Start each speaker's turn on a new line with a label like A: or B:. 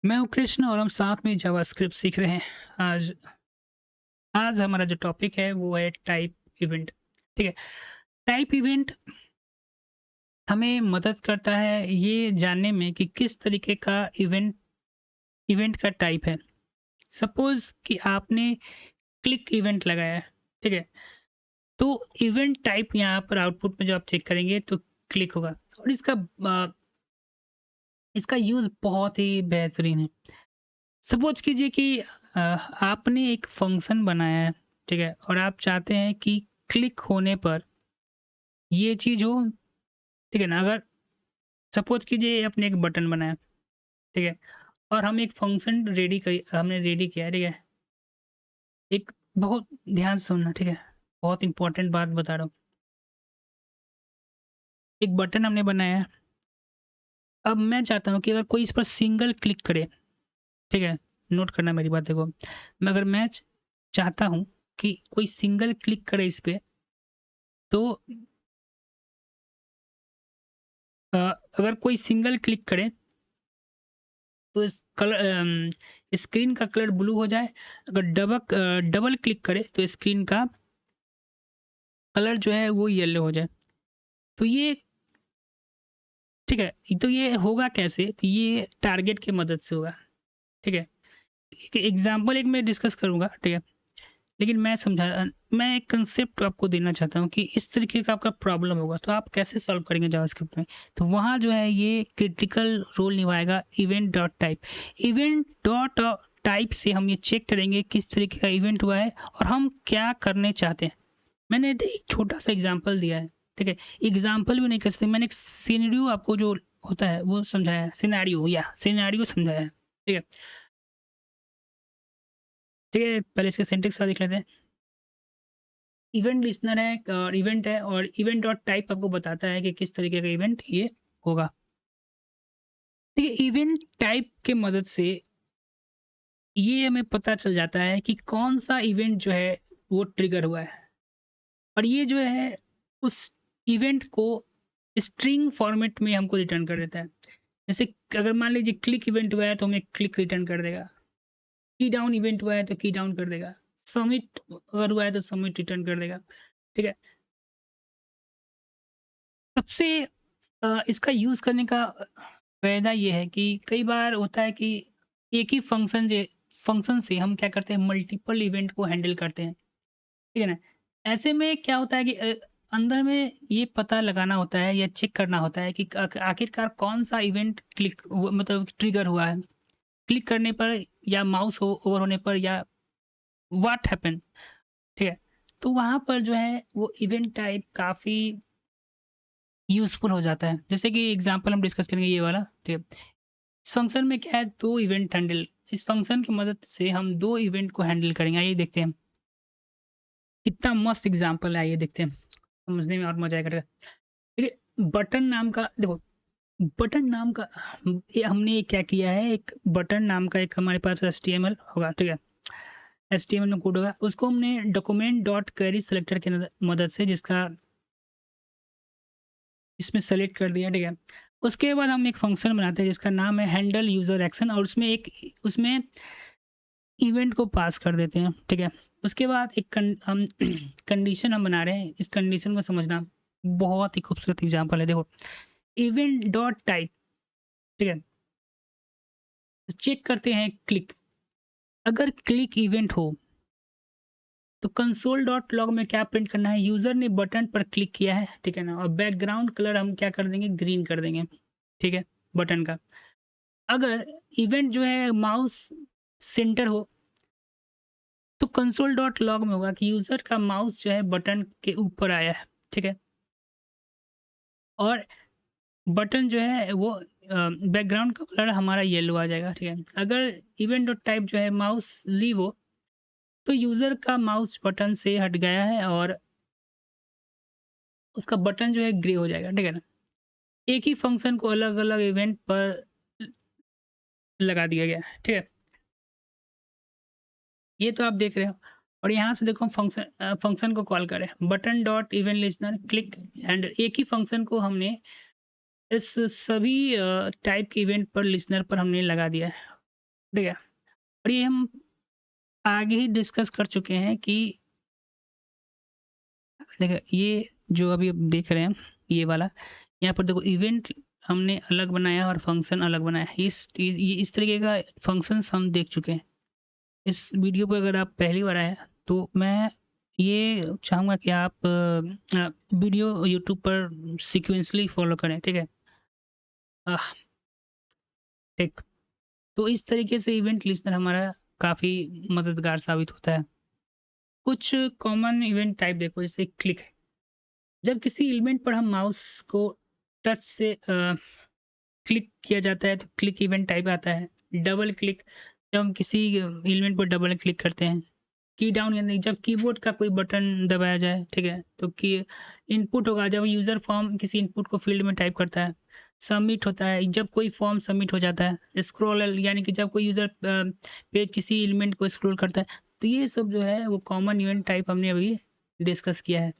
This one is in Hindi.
A: मैं हूँ कृष्ण और हम साथ में जावास्क्रिप्ट सीख रहे हैं। आज आज हमारा जो टॉपिक है वो है टाइप इवेंट। ठीक है। टाइप इवेंट हमें मदद करता है ये जानने में कि किस तरीके का इवेंट इवेंट का टाइप है। सपोज कि आपने क्लिक इवेंट लगाया है। ठीक है। तो इवेंट टाइप यहाँ पर आउटपुट में जो आप चेक करेंगे तो क्लिक होगा और इसका यूज बहुत ही बेहतरीन है। सपोज कीजिए कि आपने एक फंक्शन बनाया है। ठीक है। और आप चाहते हैं कि क्लिक होने पर ये चीज हो। ठीक है ना। अगर सपोज कीजिए आपने एक बटन बनाया। ठीक है। और हम एक फंक्शन हमने रेडी किया है। ठीक है। एक बहुत ध्यान से सुनना। ठीक है। बहुत इंपॉर्टेंट बात बता रहा हूँ। एक बटन हमने बनाया है। अब मैं चाहता हूँ कि अगर कोई इस पर सिंगल क्लिक करे। ठीक है। नोट करना मेरी बात देखो। मैं चाहता हूँ कि कोई सिंगल क्लिक करे इस पे। तो अगर कोई सिंगल क्लिक करे तो इस कलर स्क्रीन का कलर ब्लू हो जाए। अगर डबल क्लिक करे तो स्क्रीन का कलर जो है वो येलो हो जाए। तो ये ठीक है। तो ये होगा कैसे? तो ये टारगेट की मदद से होगा। ठीक है। एक एग्जांपल मैं डिस्कस करूंगा। ठीक है। लेकिन मैं एक कंसेप्ट आपको देना चाहता हूँ कि इस तरीके का आपका प्रॉब्लम होगा तो आप कैसे सॉल्व करेंगे जावास्क्रिप्ट में। तो वहाँ जो है ये क्रिटिकल रोल निभाएगा event dot type. Event dot type से हम ये चेक करेंगे किस तरीके का इवेंट हुआ है और हम क्या करने चाहते हैं। मैंने एक छोटा सा एग्जांपल दिया है। ठीक है। एग्जांपल भी नहीं कर सकते, मैंने एक सिनेरियो आपको जो होता है वो समझाया है। सिनेरियो समझाया है। ठीक है। ठीक है। पहले इसके सिंटेक्स देख लेते हैं। इवेंट लिस्नर है और इवेंट है और इवेंट डॉट टाइप आपको बताता है कि किस तरीके का इवेंट ये होगा। ठीक है। इवेंट टाइप के मदद से ये हमें पता चल जाता है कि कौन सा इवेंट जो है वो ट्रिगर हुआ है और ये जो है उस इवेंट को स्ट्रिंग फॉर्मेट में हमको रिटर्न कर देता है। जैसे अगर मान लीजिए क्लिक इवेंट हुआ है तो हमें क्लिक रिटर्न कर देगा। की डाउन इवेंट हुआ है तो की डाउन कर देगा। सबमिट अगर हुआ है तो सबमिट रिटर्न कर देगा। ठीक है। सबसे इसका यूज करने का फायदा ये है कि कई बार होता है कि एक ही फंक्शन से हम क्या करते हैं, मल्टीपल इवेंट को हैंडल करते हैं। ठीक है ना। ऐसे में क्या होता है कि अंदर में ये पता लगाना होता है या चेक करना होता है कि आखिरकार कौन सा इवेंट मतलब ट्रिगर हुआ है क्लिक करने पर या माउस ओवर होने पर या व्हाट हैपन। ठीक है। तो वहां पर जो है वो इवेंट टाइप काफी यूजफुल हो जाता है। जैसे कि एग्जांपल हम डिस्कस करेंगे ये वाला। ठीक है। इस फंक्शन में क्या है, दो इवेंट हैंडल। इस फंक्शन की मदद से हम दो इवेंट को हैंडल करेंगे। आइए देखते हैं कितना मस्त एग्जांपल है। आइए देखते हैं, समझने में और मजा आएगा। ठीक है। बटन नाम का देखो। बटन नाम का ये हमने क्या किया है, एक बटन नाम का एक हमारे पास HTML होगा। ठीक है। HTML में कोड होगा, उसको हमने डॉक्यूमेंट डॉट क्वेरी सेलेक्टर की मदद से जिसका इसमें सेलेक्ट कर दिया। ठीक है। उसके बाद हम एक फंक्शन बनाते हैं जिसका नाम है हैंडल यूजर एक्शन और उसमें इवेंट को पास कर देते हैं। ठीक है। उसके बाद हम कंडीशन हम बना रहे हैं। इस कंडीशन को समझना बहुत ही खूबसूरत एग्जांपल है। देखो, इवेंट डॉट टाइप। ठीक है। चेक करते हैं क्लिक। अगर क्लिक इवेंट हो तो कंसोल डॉट लॉग में क्या प्रिंट करना है, यूजर ने बटन पर क्लिक किया है। ठीक है ना। और बैकग्राउंड कलर हम क्या कर देंगे, ग्रीन कर देंगे। ठीक है। बटन का अगर इवेंट जो है माउस सेंटर हो तो कंसोल डॉट लॉग में होगा कि यूजर का माउस जो है बटन के ऊपर आया है। ठीक है। और बटन जो है वो बैकग्राउंड का कलर हमारा येलो आ जाएगा। ठीक है। अगर इवेंट डॉट टाइप जो है माउस लीव हो तो यूजर का माउस बटन से हट गया है और उसका बटन जो है ग्रे हो जाएगा। ठीक है ना। एक ही फंक्शन को अलग अलग इवेंट पर लगा दिया गया है। ठीक है। ये तो आप देख रहे हो। और यहाँ से देखो, हम फंक्शन को कॉल करें button dot event listener click and एक ही फंक्शन को हमने इस सभी टाइप के इवेंट पर लिसनर पर हमने लगा दिया है। ठीक है। और ये हम आगे ही डिस्कस कर चुके हैं कि देखिए ये जो अभी आप देख रहे हैं ये वाला, यहाँ पर देखो इवेंट हमने अलग बनाया और फंक्शन अलग बनाया। ये इस तरीके का फंक्शंस हम देख चुके हैं। इस वीडियो पर अगर आप पहली बार आए तो मैं ये चाहूँगा कि आप वीडियो यूट्यूब पर सीक्वेंसली फॉलो करें, ठीक है। आह, ठीक। तो इस तरीके से इवेंट लिस्टनर हमारा काफ़ी मददगार साबित होता है। कुछ कॉमन इवेंट टाइप देखो, जैसे क्लिक। जब किसी एलिमेंट पर हम माउस को टच से क्लिक किया जाता है तो क्लिक इवेंट टाइप आता है। डबल क्लिक, जब हम किसी एलिमेंट पर डबल क्लिक करते हैं। की डाउन यानी जब कीबोर्ड का कोई बटन दबाया जाए, ठीक है, तो की इनपुट होगा जब यूजर फॉर्म किसी इनपुट को फील्ड में टाइप करता है। सबमिट होता है जब कोई फॉर्म सबमिट हो जाता है। स्क्रॉल यानी कि जब कोई यूजर पेज किसी एलिमेंट को स्क्रॉल करता है। तो ये सब जो है वो कॉमन इवेंट टाइप हमने अभी डिस्कस किया है।